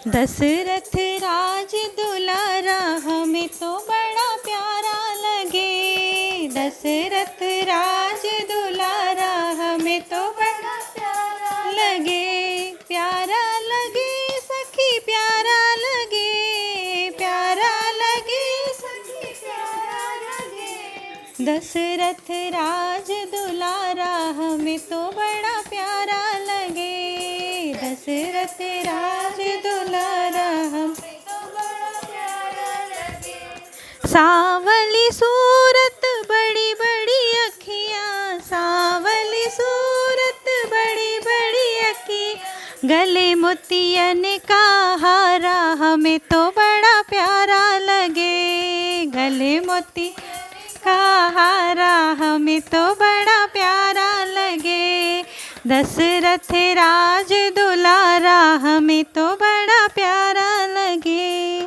दशरथ राज दुलारा हमें तो बड़ा प्यारा लगे। दशरथ राज दुलारा हमें तो बड़ा प्यारा लगे। प्यारा लगे सखी प्यारा लगे, प्यारा लगे सखी प्यारा लगे। दशरथ राज दुलारा हमें तो बड़ा प्यारा लगे। दशरथ राज दुलारा हमें तो बड़ा प्यारा लगे। सांवली सूरत बड़ी बड़ी अखियाँ, सांवली सूरत बड़ी बड़ी अखियाँ, गले मोतियन का हारा हमें तो बड़ा प्यारा लगे। गले मोती का हारा हमें तो बड़ा प्यारा लगे। दशरथ राज दुलारा हमें तो